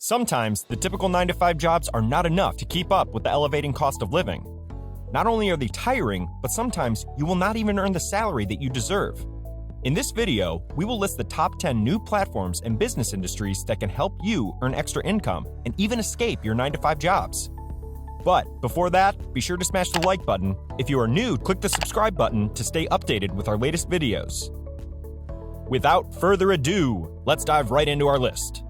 Sometimes, the typical 9-to-5 jobs are not enough to keep up with the elevating cost of living. Not only are they tiring, but sometimes you will not even earn the salary that you deserve. In this video, we will list the top 10 new platforms and business industries that can help you earn extra income and even escape your 9-to-5 jobs. But before that, be sure to smash the like button. If you are new, click the subscribe button to stay updated with our latest videos. Without further ado, let's dive right into our list.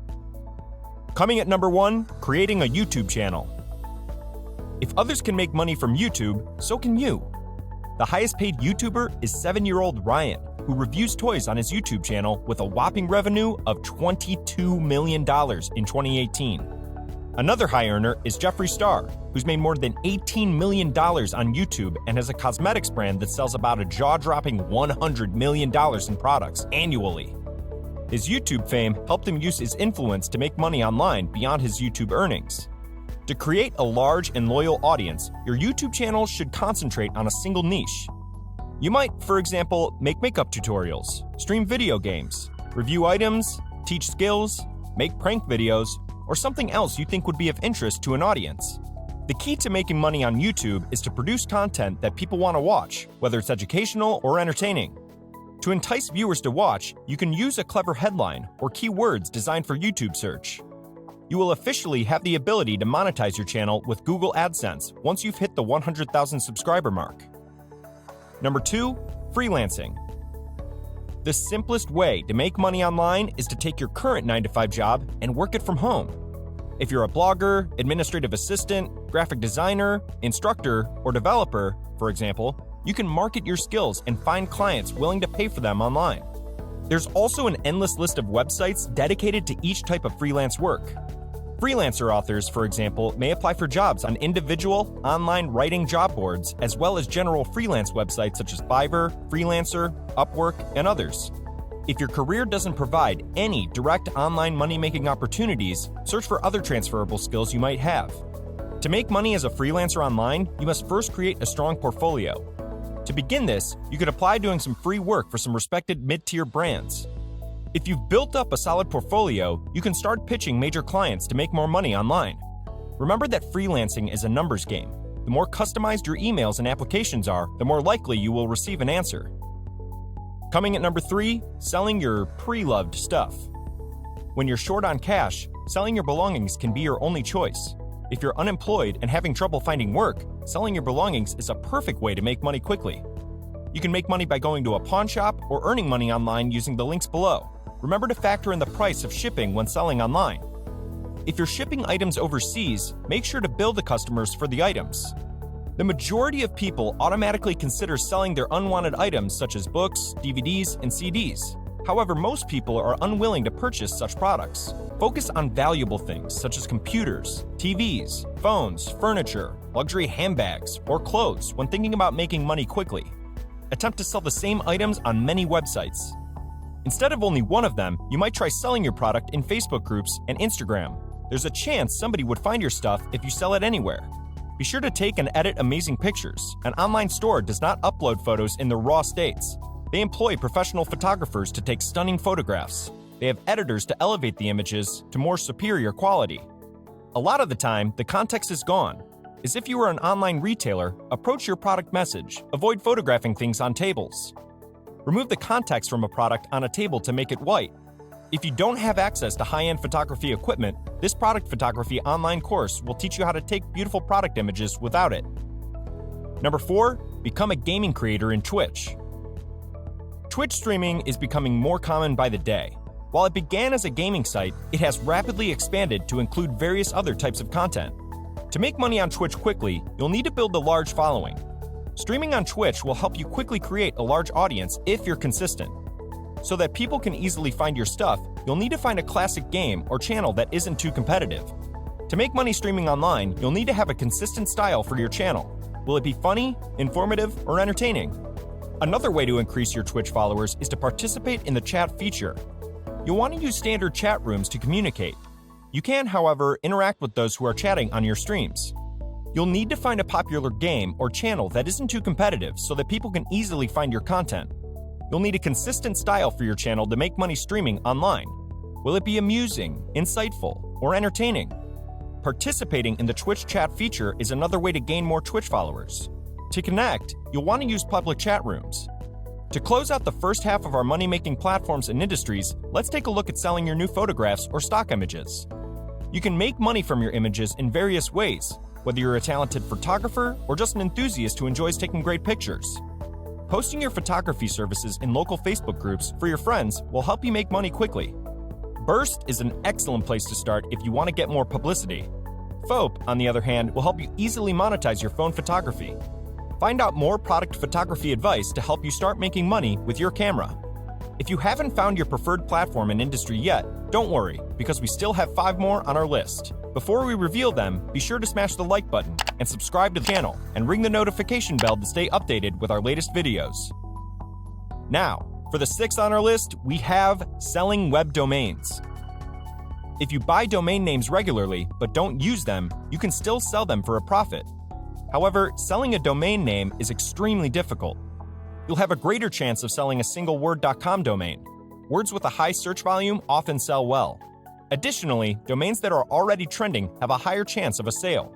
Coming at number 1, creating a YouTube channel. If others can make money from YouTube, so can you. The highest paid YouTuber is 7-year-old Ryan, who reviews toys on his YouTube channel with a whopping revenue of $22 million in 2018. Another high earner is Jeffree Star, who's made more than $18 million on YouTube and has a cosmetics brand that sells about a jaw-dropping $100 million in products annually. His YouTube fame helped him use his influence to make money online beyond his YouTube earnings. To create a large and loyal audience, your YouTube channel should concentrate on a single niche. You might, for example, make makeup tutorials, stream video games, review items, teach skills, make prank videos, or something else you think would be of interest to an audience. The key to making money on YouTube is to produce content that people want to watch, whether it's educational or entertaining. To entice viewers to watch, you can use a clever headline or keywords designed for YouTube search. You will officially have the ability to monetize your channel with Google AdSense once you've hit the 100,000 subscriber mark. Number 2, freelancing. The simplest way to make money online is to take your current 9-to-5 job and work it from home. If you're a blogger, administrative assistant, graphic designer, instructor, or developer, for example, you can market your skills and find clients willing to pay for them online. There's also an endless list of websites dedicated to each type of freelance work. Freelancer authors, for example, may apply for jobs on individual, online writing job boards, as well as general freelance websites such as Fiverr, Freelancer, Upwork, and others. If your career doesn't provide any direct online money-making opportunities, search for other transferable skills you might have. To make money as a freelancer online, you must first create a strong portfolio. To begin this, you could apply doing some free work for some respected mid-tier brands. If you've built up a solid portfolio, you can start pitching major clients to make more money online. Remember that freelancing is a numbers game. The more customized your emails and applications are, the more likely you will receive an answer. Coming at number 3, selling your pre-loved stuff. When you're short on cash, selling your belongings can be your only choice. If you're unemployed and having trouble finding work, selling your belongings is a perfect way to make money quickly. You can make money by going to a pawn shop or earning money online using the links below. Remember to factor in the price of shipping when selling online. If you're shipping items overseas, make sure to bill the customers for the items. The majority of people automatically consider selling their unwanted items such as books, DVDs, and CDs. However, most people are unwilling to purchase such products. Focus on valuable things such as computers, TVs, phones, furniture, luxury handbags, or clothes when thinking about making money quickly. Attempt to sell the same items on many websites. Instead of only one of them, you might try selling your product in Facebook groups and Instagram. There's a chance somebody would find your stuff if you sell it anywhere. Be sure to take and edit amazing pictures. An online store does not upload photos in their raw states. They employ professional photographers to take stunning photographs. They have editors to elevate the images to more superior quality. A lot of the time, the context is gone. As if you were an online retailer, approach your product message. Avoid photographing things on tables. Remove the context from a product on a table to make it white. If you don't have access to high-end photography equipment, this product photography online course will teach you how to take beautiful product images without it. Number 4, become a gaming creator in Twitch. Twitch streaming is becoming more common by the day. While it began as a gaming site, it has rapidly expanded to include various other types of content. To make money on Twitch quickly, you'll need to build a large following. Streaming on Twitch will help you quickly create a large audience if you're consistent. So that people can easily find your stuff, you'll need to find a classic game or channel that isn't too competitive. To make money streaming online, you'll need to have a consistent style for your channel. Will it be funny, informative, or entertaining? Another way to increase your Twitch followers is to participate in the chat feature. You'll want to use standard chat rooms to communicate. You can, however, interact with those who are chatting on your streams. You'll need to find a popular game or channel that isn't too competitive so that people can easily find your content. You'll need a consistent style for your channel to make money streaming online. Will it be amusing, insightful, or entertaining. Participating in the Twitch chat feature is another way to gain more Twitch followers. To connect, you'll want to use public chat rooms. To close out the first half of our money-making platforms and industries, let's take a look at selling your new photographs or stock images. You can make money from your images in various ways, whether you're a talented photographer or just an enthusiast who enjoys taking great pictures. Posting your photography services in local Facebook groups for your friends will help you make money quickly. Burst is an excellent place to start if you want to get more publicity. FOP, on the other hand, will help you easily monetize your phone photography. Find out more product photography advice to help you start making money with your camera. If you haven't found your preferred platform and industry yet, don't worry, because we still have 5 more on our list. Before we reveal them, be sure to smash the like button and subscribe to the channel and ring the notification bell to stay updated with our latest videos. Now, for the 6th on our list, we have selling web domains. If you buy domain names regularly but don't use them, you can still sell them for a profit. However, selling a domain name is extremely difficult. You'll have a greater chance of selling a single word.com domain. Words with a high search volume often sell well. Additionally, domains that are already trending have a higher chance of a sale.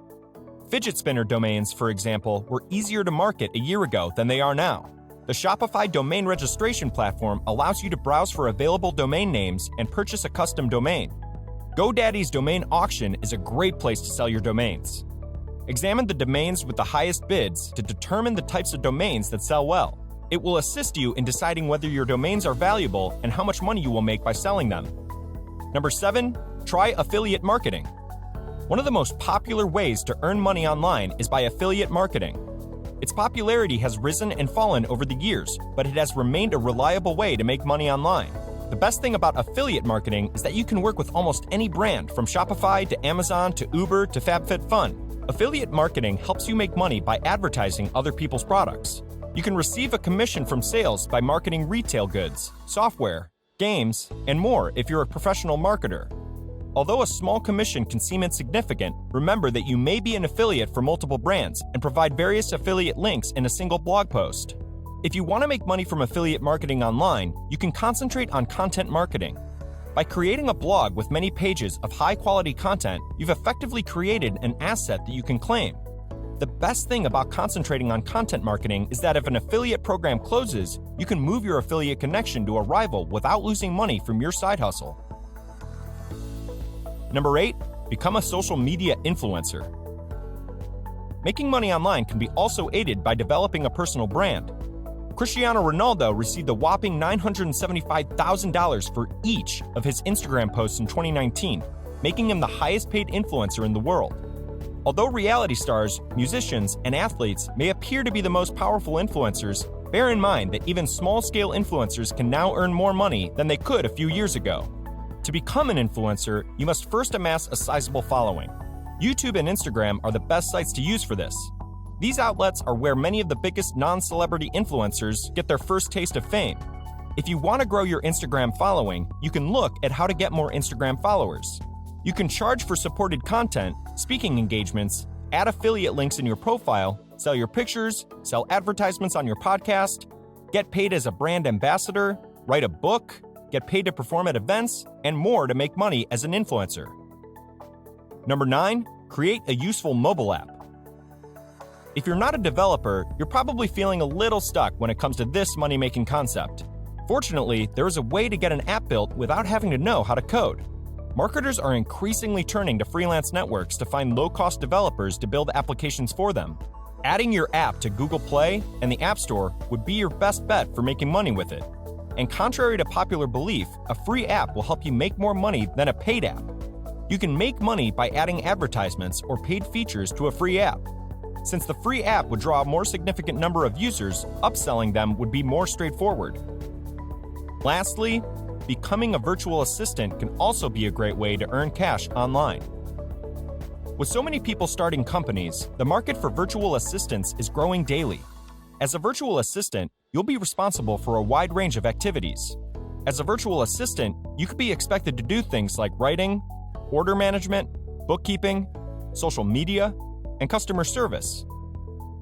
Fidget spinner domains, for example, were easier to market a year ago than they are now. The Shopify domain registration platform allows you to browse for available domain names and purchase a custom domain. GoDaddy's domain auction is a great place to sell your domains. Examine the domains with the highest bids to determine the types of domains that sell well. It will assist you in deciding whether your domains are valuable and how much money you will make by selling them. Number 7, try affiliate marketing. One of the most popular ways to earn money online is by affiliate marketing. Its popularity has risen and fallen over the years, but it has remained a reliable way to make money online. The best thing about affiliate marketing is that you can work with almost any brand, from Shopify to Amazon to Uber to FabFitFun. Affiliate marketing helps you make money by advertising other people's products. You can receive a commission from sales by marketing retail goods, software, games, and more if you're a professional marketer. Although a small commission can seem insignificant, remember that you may be an affiliate for multiple brands and provide various affiliate links in a single blog post. If you want to make money from affiliate marketing online, you can concentrate on content marketing. By creating a blog with many pages of high-quality content, you've effectively created an asset that you can claim. The best thing about concentrating on content marketing is that if an affiliate program closes, you can move your affiliate connection to a rival without losing money from your side hustle. Number 8, become a social media influencer. Making money online can be also aided by developing a personal brand. Cristiano Ronaldo received a whopping $975,000 for each of his Instagram posts in 2019, making him the highest paid influencer in the world. Although reality stars, musicians, and athletes may appear to be the most powerful influencers, bear in mind that even small-scale influencers can now earn more money than they could a few years ago. To become an influencer, you must first amass a sizable following. YouTube and Instagram are the best sites to use for this. These outlets are where many of the biggest non-celebrity influencers get their first taste of fame. If you want to grow your Instagram following, you can look at how to get more Instagram followers. You can charge for supported content, speaking engagements, add affiliate links in your profile, sell your pictures, sell advertisements on your podcast, get paid as a brand ambassador, write a book, get paid to perform at events, and more to make money as an influencer. Number 9, create a useful mobile app. If you're not a developer, you're probably feeling a little stuck when it comes to this money-making concept. Fortunately, there is a way to get an app built without having to know how to code. Marketers are increasingly turning to freelance networks to find low-cost developers to build applications for them. Adding your app to Google Play and the App Store would be your best bet for making money with it. And contrary to popular belief, a free app will help you make more money than a paid app. You can make money by adding advertisements or paid features to a free app. Since the free app would draw a more significant number of users, upselling them would be more straightforward. Lastly, becoming a virtual assistant can also be a great way to earn cash online. With so many people starting companies, the market for virtual assistants is growing daily. As a virtual assistant, you'll be responsible for a wide range of activities. As a virtual assistant, you could be expected to do things like writing, order management, bookkeeping, social media, and customer service.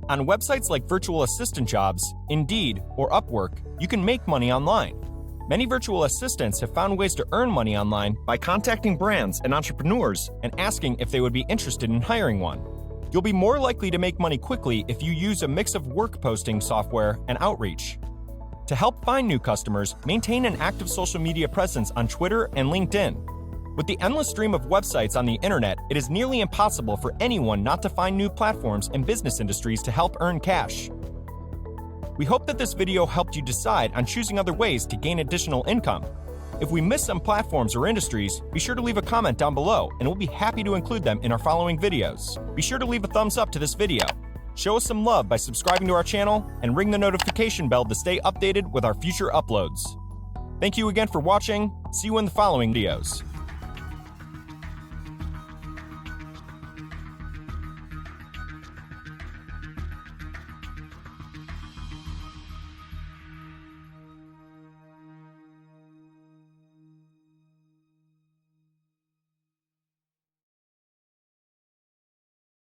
On websites like Virtual Assistant Jobs, Indeed, or Upwork, you can make money online. Many virtual assistants have found ways to earn money online by contacting brands and entrepreneurs and asking if they would be interested in hiring one. You'll be more likely to make money quickly if you use a mix of work posting software and outreach. To help find new customers, maintain an active social media presence on Twitter and LinkedIn. With the endless stream of websites on the internet, it is nearly impossible for anyone not to find new platforms and business industries to help earn cash. We hope that this video helped you decide on choosing other ways to gain additional income. If we miss some platforms or industries, be sure to leave a comment down below and we'll be happy to include them in our following videos. Be sure to leave a thumbs up to this video. Show us some love by subscribing to our channel and ring the notification bell to stay updated with our future uploads. Thank you again for watching. See you in the following videos.